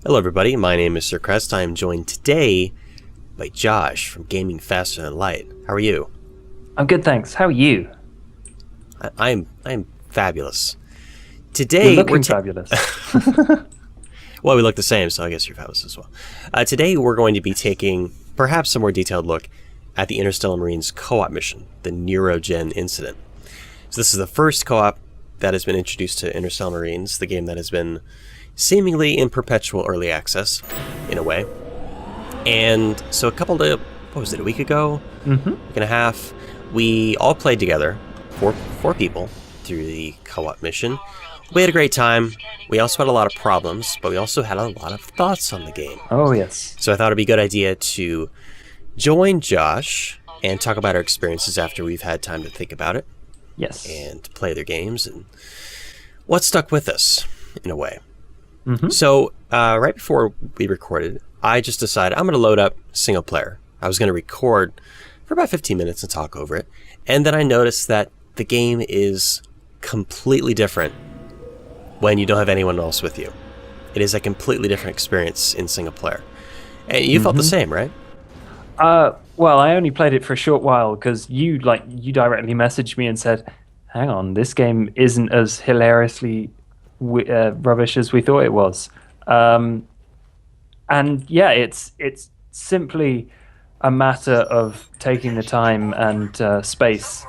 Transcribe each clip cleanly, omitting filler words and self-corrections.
Hello everybody, my name is SirCrest. I am joined today by Josh from Gaming Faster Than Light. How are you? I'm good, thanks. How are you? I'm fabulous. Today You're looking fabulous. Well, we look the same, so I guess you're fabulous as well. Today we're going to be taking perhaps a more detailed look at the Interstellar Marines co-op mission, the NeuroGen Incident. So this is the first co-op that has been introduced to Interstellar Marines, the game that has been seemingly in perpetual early access, in a way. And so a week ago? Week and a half, we all played together, four people, through the co-op mission. We had a great time. We also had a lot of problems, but we also had a lot of thoughts on the game. Oh, yes. So I thought it'd be a good idea to join Josh and talk about our experiences after we've had time to think about it. Yes. And play their games and what stuck with us, in a way. So right before we recorded, I just decided I'm going to load up single player. I was going to record for about 15 minutes and talk over it. And then I noticed that the game is completely different when you don't have anyone else with you. It is a completely different experience in single player. And you felt the same, right? Well, I only played it for a short while because you directly messaged me and said, hang on, this game isn't as hilariously rubbish as we thought it was. And yeah, it's simply a matter of taking the time and space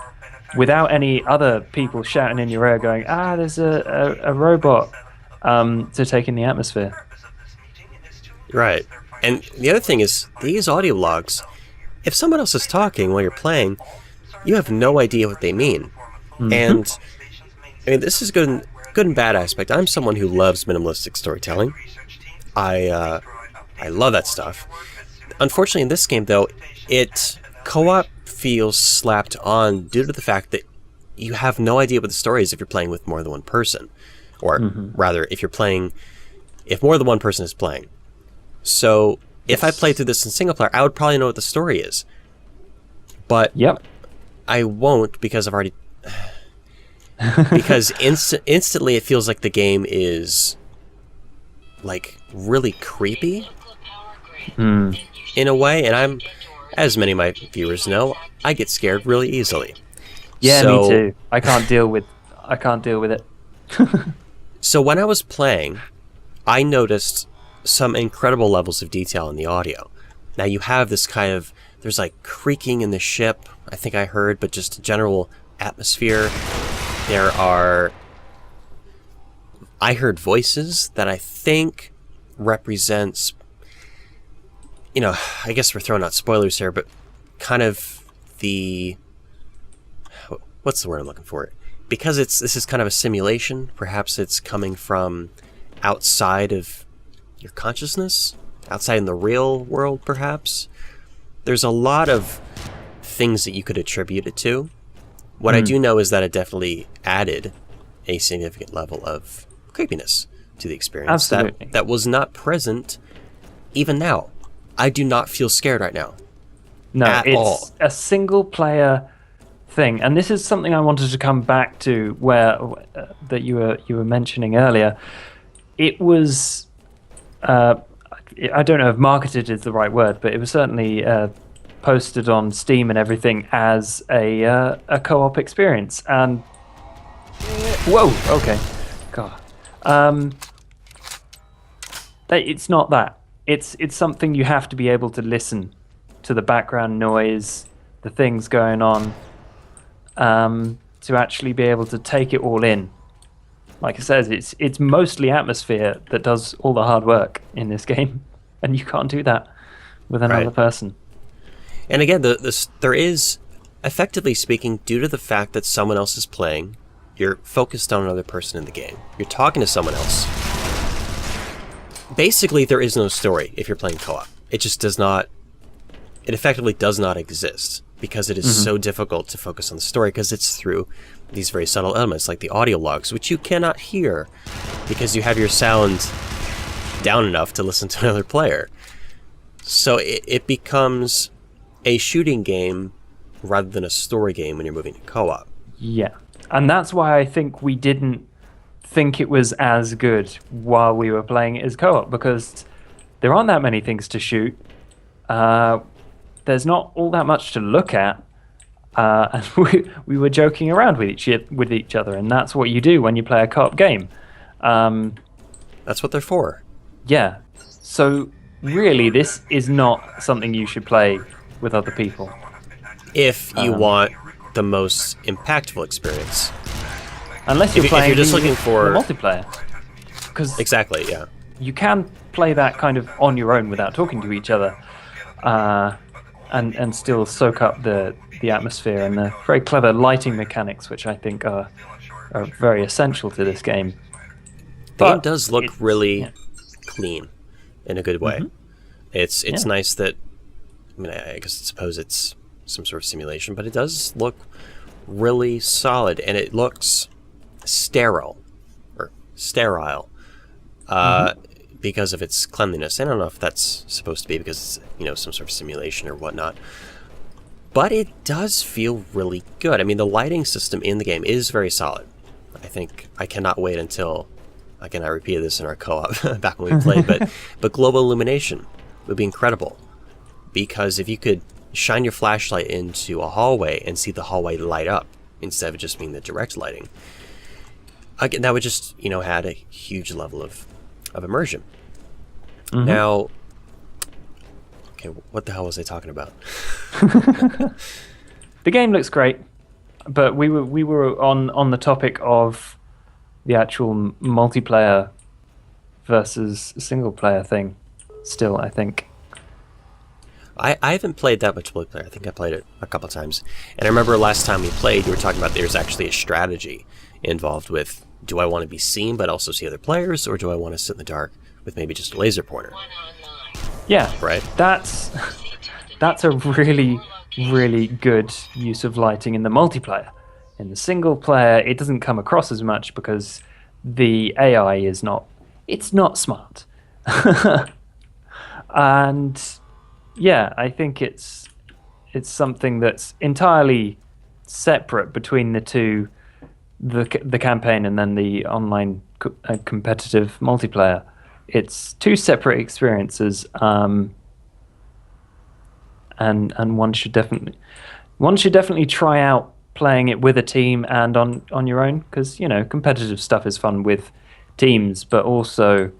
without any other people shouting in your ear going, there's a robot, to take in the atmosphere. Right. And the other thing is, these audio logs, if someone else is talking while you're playing, you have no idea what they mean. And I mean, this is good and bad aspect. I'm someone who loves minimalistic storytelling. I love that stuff. Unfortunately, in this game, though, co-op feels slapped on due to the fact that you have no idea what the story is if you're playing with more than one person. Or rather, if more than one person is playing. So if I played through this in single player, I would probably know what the story is. But I won't because I've already... because instantly it feels like the game is like really creepy in a way, and I'm, as many of my viewers know, I get scared really easily. Yeah, me too. I can't deal with it. So when I was playing, I noticed some incredible levels of detail in the audio. Now you have this there's like creaking in the ship, I think I heard, but just general atmosphere. I heard voices that I think represents, I guess we're throwing out spoilers here, but kind of what's the word I'm looking for? Because this is kind of a simulation, perhaps it's coming from outside of your consciousness, outside in the real world, perhaps. There's a lot of things that you could attribute it to. What I do know is that it definitely added a significant level of creepiness to the experience. Absolutely. That was not present even now. I do not feel scared right now. No, at all. It's a single player thing, and this is something I wanted to come back to that you were mentioning earlier. It was I don't know if marketed is the right word, but it was certainly posted on Steam and everything as a co-op experience. And whoa, okay, God, it's not that. It's something you have to be able to listen to the background noise, the things going on, to actually be able to take it all in. Like I said, it's mostly atmosphere that does all the hard work in this game, and you can't do that with another person. And again, there is, effectively speaking, due to the fact that someone else is playing, you're focused on another person in the game. You're talking to someone else. Basically, there is no story if you're playing co-op. It just does not... It effectively does not exist because it is so difficult to focus on the story because it's through these very subtle elements like the audio logs, which you cannot hear because you have your sound down enough to listen to another player. So it becomes a shooting game rather than a story game when you're moving to co-op. Yeah, and that's why I think we didn't think it was as good while we were playing it as co-op, because there aren't that many things to shoot. There's not all that much to look at. And we were joking around with each other, and that's what you do when you play a co-op game. That's what they're for. Yeah. So really, this is not something you should play with other people. If you want the most impactful experience. Unless you're playing if you're just looking for the multiplayer. Exactly, yeah. You can play that kind of on your own without talking to each other, and still soak up the atmosphere and the very clever lighting mechanics, which I think are very essential to this game. The game does look really clean in a good way. Mm-hmm. It's nice that, I mean, I suppose it's some sort of simulation, but it does look really solid, and it looks sterile because of its cleanliness. I don't know if that's supposed to be because it's some sort of simulation or whatnot, but it does feel really good. I mean, the lighting system in the game is very solid. I cannot wait until, again, I repeated this in our co-op back when we played, but global illumination would be incredible, because if you could shine your flashlight into a hallway and see the hallway light up instead of just being the direct lighting, again, that would just add a huge level of immersion. Mm-hmm. Now, okay, what the hell was I talking about? The game looks great, but we were on the topic of the actual multiplayer versus single player thing. Still, I think. I haven't played that much multiplayer. I think I played it a couple times. And I remember last time we played, you were talking about there's actually a strategy involved with, do I want to be seen but also see other players, or do I want to sit in the dark with maybe just a laser pointer? Yeah. Right? That's a really, really good use of lighting in the multiplayer. In the single player, it doesn't come across as much because the AI is not smart. And yeah, I think it's something that's entirely separate between the two, the campaign and then the online competitive multiplayer. It's two separate experiences, and one should definitely try out playing it with a team and on your own, because competitive stuff is fun with teams, but also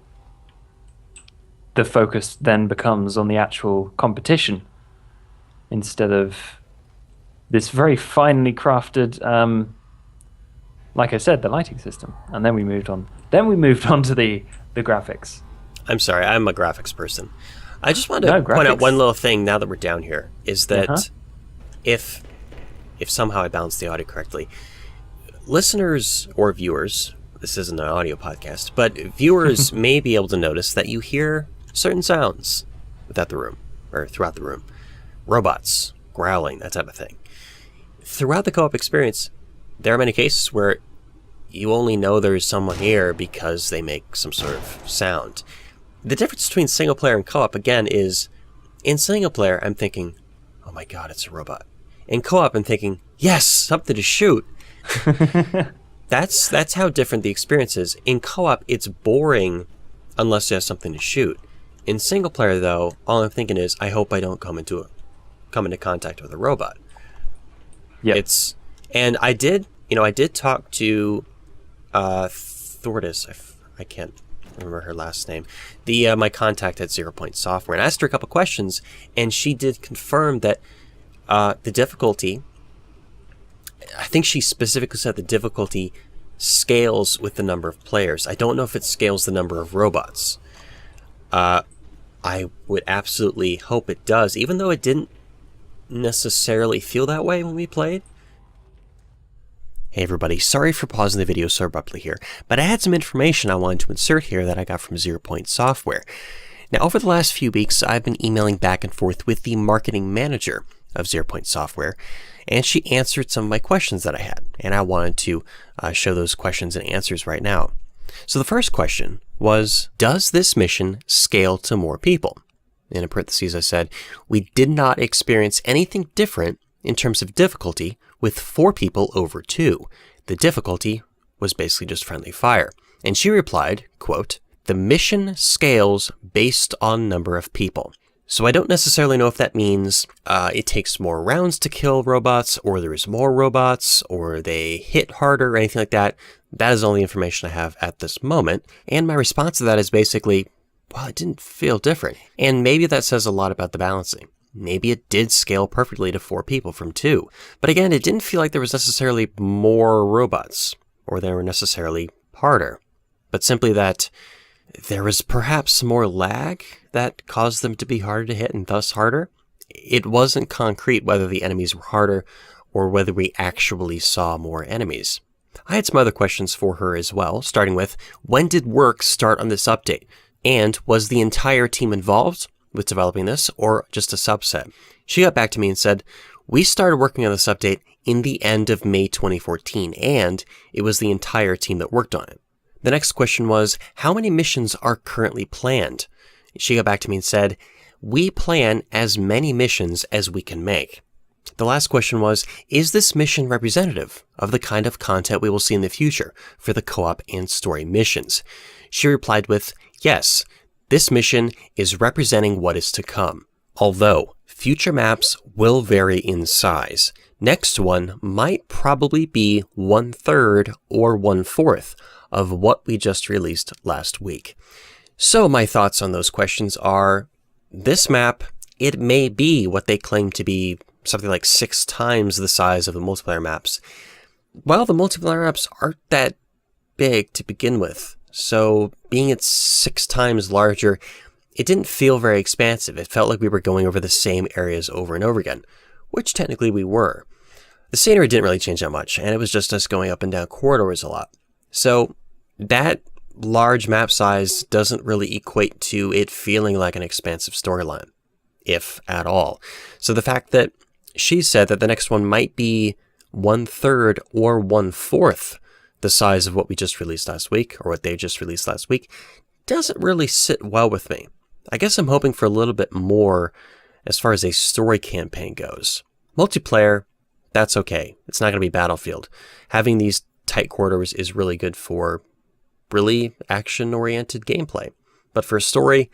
the focus then becomes on the actual competition instead of this very finely crafted, like I said, the lighting system. And then we moved on. To the graphics. I'm sorry, I'm a graphics person. I just wanted to point out one little thing now that we're down here, is that if somehow I balance the audio correctly, listeners or viewers, this isn't an audio podcast, but viewers may be able to notice that you hear certain sounds throughout the room. Robots, growling, that type of thing. Throughout the co-op experience, there are many cases where you only know there's someone here because they make some sort of sound. The difference between single player and co-op, again, is in single player, I'm thinking, oh my god, it's a robot. In co-op, I'm thinking, yes, something to shoot. That's how different the experience is. In co-op, it's boring unless you have something to shoot. In single player, though, all I'm thinking is, I hope I don't come into contact with a robot. Yeah. And I did talk to Thordis. I can't remember her last name. My contact at 0 Point Software, and I asked her a couple questions, and she did confirm that the difficulty. I think she specifically said the difficulty scales with the number of players. I don't know if it scales the number of robots. I would absolutely hope it does, even though it didn't necessarily feel that way when we played. Hey everybody, sorry for pausing the video so abruptly here, but I had some information I wanted to insert here that I got from 0 Point Software. Now, over the last few weeks, I've been emailing back and forth with the marketing manager of 0 Point Software, and she answered some of my questions that I had, and I wanted to show those questions and answers right now. So the first question was, does this mission scale to more people? And in parentheses I said, we did not experience anything different in terms of difficulty with 4 people over 2. The difficulty was basically just friendly fire. And she replied, quote, "The mission scales based on number of people." So I don't necessarily know if that means it takes more rounds to kill robots, or there's more robots, or they hit harder, or anything like that. That is all the information I have at this moment. And my response to that is basically, well, it didn't feel different. And maybe that says a lot about the balancing. Maybe it did scale perfectly to 4 people from 2. But again, it didn't feel like there was necessarily more robots, or they were necessarily harder, but simply that there was perhaps more lag that caused them to be harder to hit and thus harder. It wasn't concrete whether the enemies were harder or whether we actually saw more enemies. I had some other questions for her as well, starting with, when did work start on this update? And was the entire team involved with developing this, or just a subset? She got back to me and said, we started working on this update in the end of May 2014, and it was the entire team that worked on it. The next question was, how many missions are currently planned? She got back to me and said, we plan as many missions as we can make. The last question was, is this mission representative of the kind of content we will see in the future for the co-op and story missions? She replied with, yes, this mission is representing what is to come, although future maps will vary in size. Next one might probably be 1/3 or 1/4 of what we just released last week. So my thoughts on those questions are, this map, it may be what they claim to be, something like 6 times the size of the multiplayer maps. Well, the multiplayer maps aren't that big to begin with, so being it's 6 times larger, it didn't feel very expansive. It felt like we were going over the same areas over and over again, which technically we were. The scenery didn't really change that much, and it was just us going up and down corridors a lot. So that large map size doesn't really equate to it feeling like an expansive storyline, if at all. So the fact that she said that the next one might be 1/3 or 1/4 the size of what we just released last week, or what they just released last week, doesn't really sit well with me. I guess I'm hoping for a little bit more as far as a story campaign goes. Multiplayer, that's okay. It's not going to be Battlefield. Having these tight corridors is really good for really action-oriented gameplay. But for a story,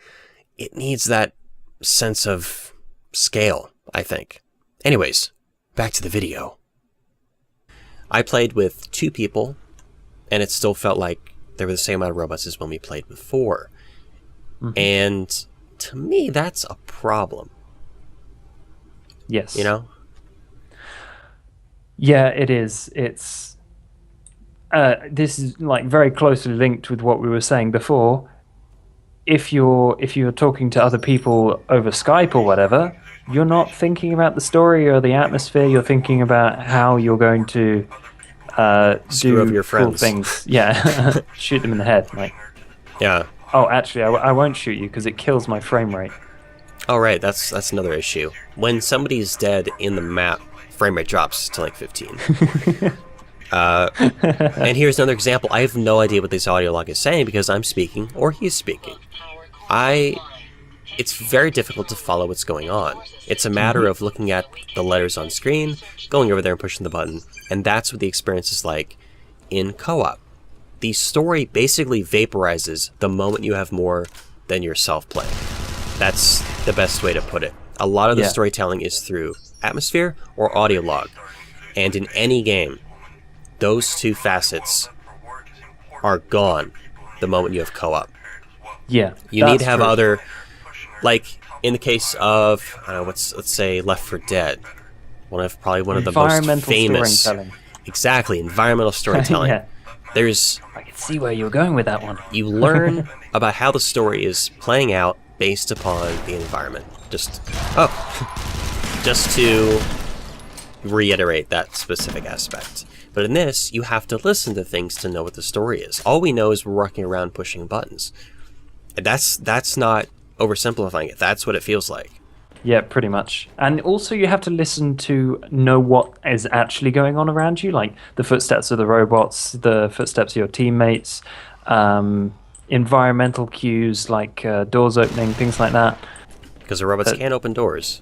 it needs that sense of scale, I think. Anyways, back to the video. I played with 2 people, and it still felt like there were the same amount of robots as when we played with 4. And to me, that's a problem. Yes. You know? Yeah, it is. It's this is like very closely linked with what we were saying before. If you're talking to other people over Skype or whatever, you're not thinking about the story or the atmosphere. You're thinking about how you're going to Screw over your cool friends. things. Yeah, shoot them in the head. Like, Yeah. oh, actually, I won't shoot you because it kills my frame rate. Oh, right. That's another issue. When somebody's dead in the map, frame rate drops to like 15. And here's another example. I have no idea what this audio log is saying because I'm speaking or he's speaking. It's very difficult to follow what's going on. It's a matter of looking at the letters on screen, going over there and pushing the button, and that's what the experience is like in co-op. The story basically vaporizes the moment you have more than yourself playing. That's the best way to put it. A lot of the storytelling is through atmosphere or audio log. And in any game, those 2 facets are gone the moment you have co-op. Yeah, You need to have other, like in the case of, I don't know, let's say Left 4 Dead, probably one of the most famous, storytelling. exactly, environmental storytelling. Yeah. There's, I can see where you're going with that one. you learn about how the story is playing out based upon the environment. Just to reiterate that specific aspect. But in this, you have to listen to things to know what the story is. All we know is we're walking around pushing buttons. And that's not oversimplifying it. That's what it feels like. Yeah, pretty much. And also you have to listen to know what is actually going on around you, like the footsteps of the robots, the footsteps of your teammates, environmental cues like doors opening, things like that. Because the robots can't open doors.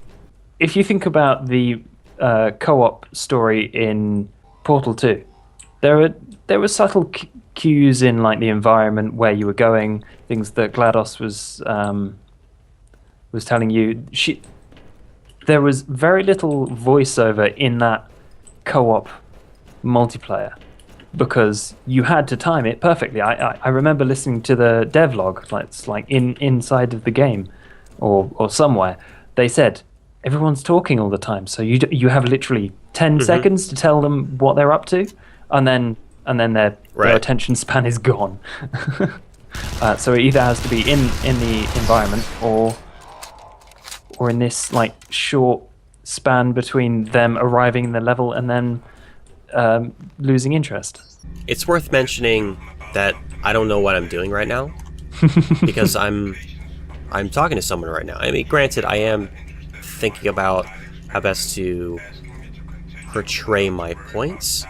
If you think about the co-op story in Portal 2, There were there were subtle cues in like the environment where you were going, things that GLaDOS was telling you. There was very little voiceover in that co-op multiplayer because you had to time it perfectly. I remember listening to the devlog, like it's like inside of the game or somewhere. They said everyone's talking all the time, so you have literally 10 seconds to tell them what they're up to, and then their attention span is gone. So it either has to be in the environment or in this like short span between them arriving in the level and then losing interest. It's worth mentioning that I don't know what I'm doing right now because I'm talking to someone right now. I mean, granted, I am thinking about how best to portray my points,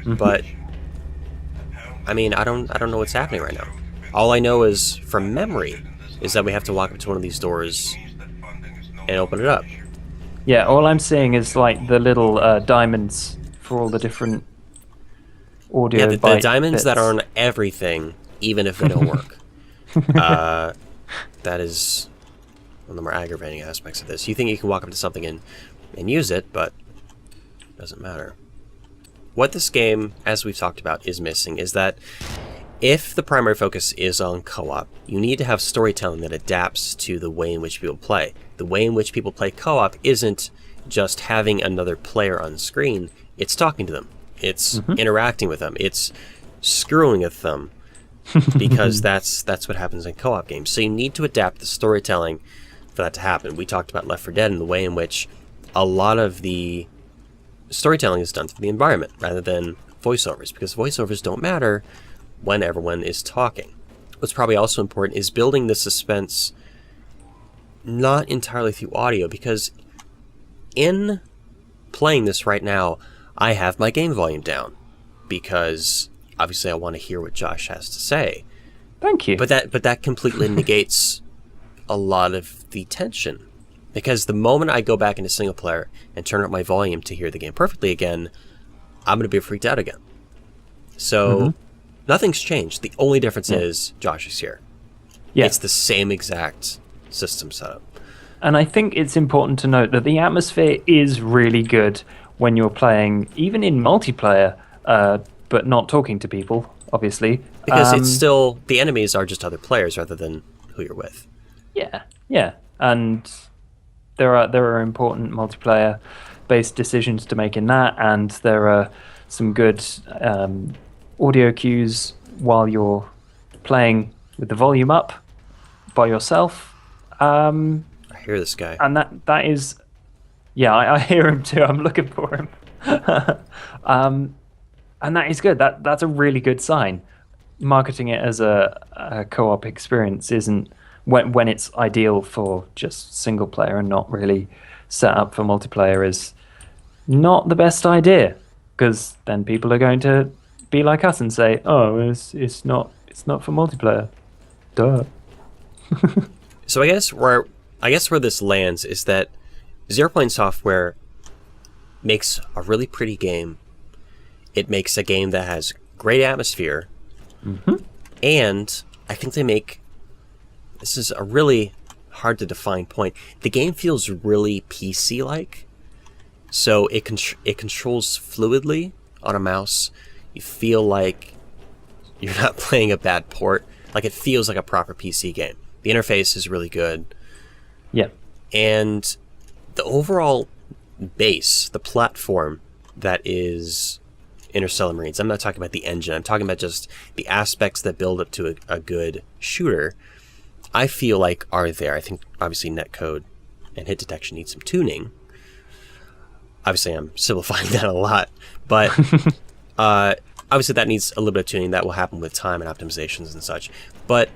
but I mean, I don't know what's happening right now. All I know is from memory is that we have to walk up to one of these doors and open it up. Yeah, all I'm seeing is like the little diamonds for all the different audio. Yeah, the diamonds bits that are on everything, even if they don't work. That is one of the more aggravating aspects of this. You think you can walk up to something and use it, but it doesn't matter. What this game, as we've talked about, is missing is that if the primary focus is on co-op, you need to have storytelling that adapts to the way in which people play. The way in which people play co-op isn't just having another player on screen, it's talking to them. It's interacting with them. It's screwing with them because that's what happens in co-op games. So you need to adapt the storytelling for that to happen. We talked about Left 4 Dead and the way in which a lot of the storytelling is done through the environment rather than voiceovers, because voiceovers don't matter when everyone is talking. What's probably also important is building the suspense not entirely through audio, because in playing this right now, I have my game volume down because obviously I want to hear what Josh has to say. Thank you. But that completely negates a lot of the tension, because the moment I go back into single player and turn up my volume to hear the game perfectly again, I'm going to be freaked out again. So nothing's changed. The only difference is Josh is here. Yeah. It's the same exact system setup. And I think it's important to note that the atmosphere is really good when you're playing, even in multiplayer, but not talking to people, obviously. Because it's still, the enemies are just other players rather than who you're with. Yeah. And there are important multiplayer-based decisions to make in that, and there are some good audio cues while you're playing with the volume up by yourself. I hear this guy. And that is... Yeah, I hear him too. I'm looking for him. And that is good. That's a really good sign. Marketing it as a co-op experience isn't... When it's ideal for just single player and not really set up for multiplayer is not the best idea, because then people are going to be like us and say, "Oh, it's not for multiplayer." Duh. So I guess where this lands is that Zero Point Software makes a really pretty game. It makes a game that has great atmosphere, and I think they make... This is a really hard to define point. The game feels really PC-like, so it controls fluidly on a mouse. You feel like you're not playing a bad port. Like, it feels like a proper PC game. The interface is really good. Yeah. And the overall base, the platform that is Interstellar Marines, I'm not talking about the engine, I'm talking about just the aspects that build up to a good shooter, I feel like are there. I think obviously netcode and hit detection need some tuning. Obviously I'm simplifying that a lot, but obviously that needs a little bit of tuning. That will happen with time and optimizations and such. But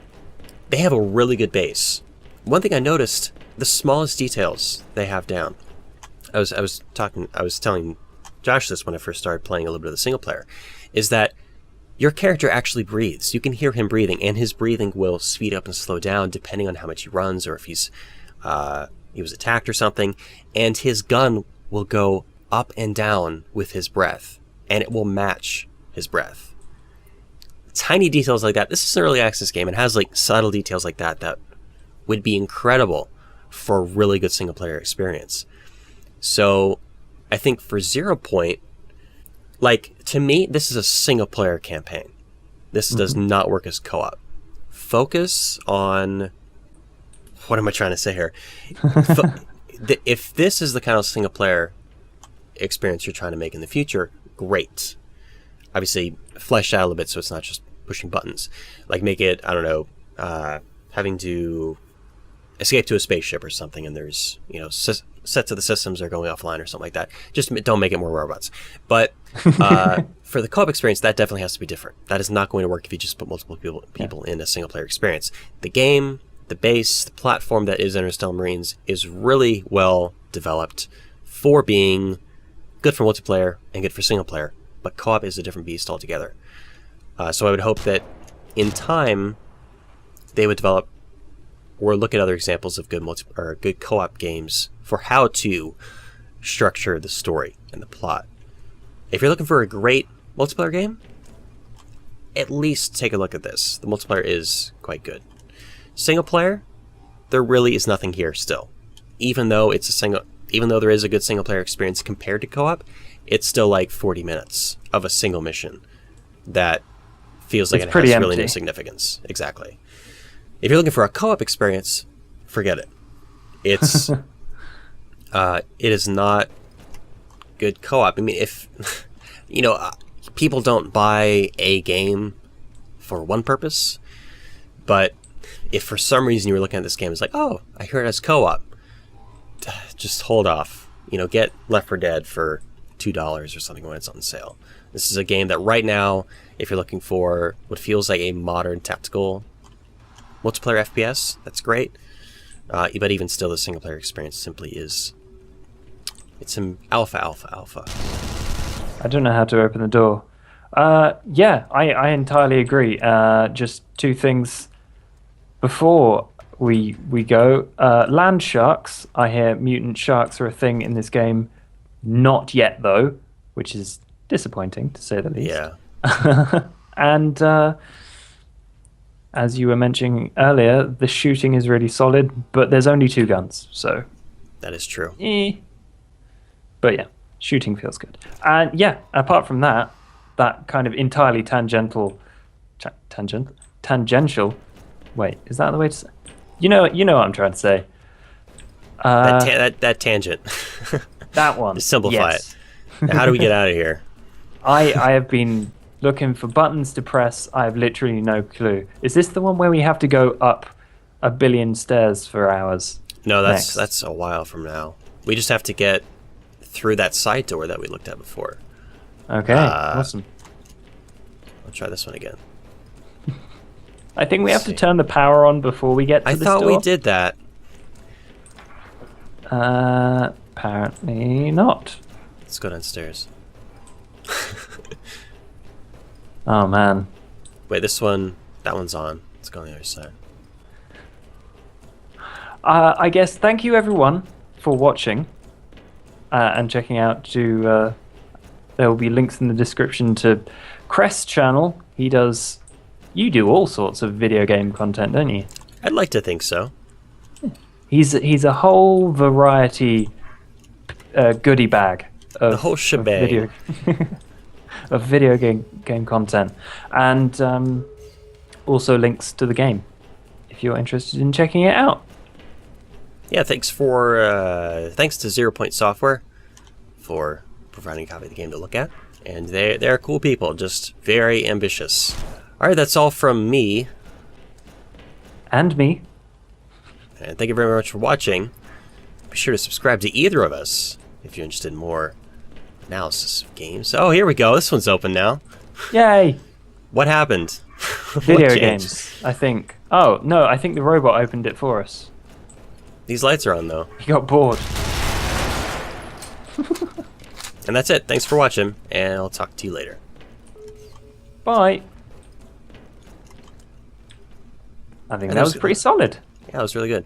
they have a really good base. One thing I noticed, the smallest details they have down. I was telling Josh this when I first started playing a little bit of the single player, is that your character actually breathes. You can hear him breathing, and his breathing will speed up and slow down depending on how much he runs or if he was attacked or something. And his gun will go up and down with his breath, and it will match his breath. Tiny details like that. This is an early access game. It has like subtle details like that that would be incredible for a really good single player experience. So I think for 0 Point, like, to me, this is a single player campaign. This does not work as co-op. Focus on, what am I trying to say here? If this is the kind of single player experience you're trying to make in the future, great. Obviously, flesh out a little bit so it's not just pushing buttons. Like, make it, I don't know, having to escape to a spaceship or something, and there's, you know, sets of the systems are going offline or something like that. Just don't make it more robots. But for the co-op experience, that definitely has to be different. That is not going to work if you just put multiple people in a single player experience. The game, the base, the platform that is Interstellar Marines is really well developed for being good for multiplayer and good for single player. But co-op is a different beast altogether. So I would hope that in time they would develop or look at other examples of good co-op games for how to structure the story and the plot. If you're looking for a great multiplayer game, at least take a look at this. The multiplayer is quite good. Single player, there really is nothing here still. Even though there is a good single player experience compared to co-op, it's still like 40 minutes of a single mission that feels like it has really no significance. Exactly. If you're looking for a co-op experience, forget it. It's it is not good co-op. I mean, if people don't buy a game for one purpose, but if for some reason you were looking at this game, it's like, oh, I hear it as co-op, just hold off. Get Left 4 Dead for $2 or something when it's on sale. This is a game that right now, if you're looking for what feels like a modern tactical multiplayer FPS, that's great. But even still, the single player experience simply is, it's an alpha. I don't know how to open the door. Yeah, I entirely agree. Just two things before we go. Land sharks. I hear mutant sharks are a thing in this game. Not yet, though, which is disappointing, to say the least. Yeah. And as you were mentioning earlier, the shooting is really solid, but there's only 2 guns, so... That is true. But yeah, shooting feels good. And yeah, apart from that kind of entirely tangential... Wait, is that the way to say? You know what I'm trying to say. That tangent. That one. Just simplify it. Now, how do we get out of here? I have been looking for buttons to press. I have literally no clue. Is this the one where we have to go up a billion stairs for hours? No, that's a while from now. We just have to get through that side door that we looked at before. Okay, awesome. I'll try this one again. I think we have to turn the power on before we get to the door. I thought we did that. Apparently not. Let's go downstairs. Oh, man. Wait, that one's on. Let's go on the other side. I guess thank you, everyone, for watching and checking out. There will be links in the description to Crest's channel. You do all sorts of video game content, don't you? I'd like to think so. He's a whole variety goodie bag. The whole shebang. Of video game content, and also links to the game if you're interested in checking it out. Yeah, thanks to 0 Point Software for providing a copy of the game to look at, and they're cool people, just very ambitious. All right, that's all from me. And me. And thank you very much for watching. Be sure to subscribe to either of us if you're interested in more analysis of games. Oh, here we go. This one's open now. Yay! What happened? Video games, I think. Oh, no, I think the robot opened it for us. These lights are on, though. He got bored. And that's it. Thanks for watching, and I'll talk to you later. Bye. I think that was pretty solid. Yeah, that was really good.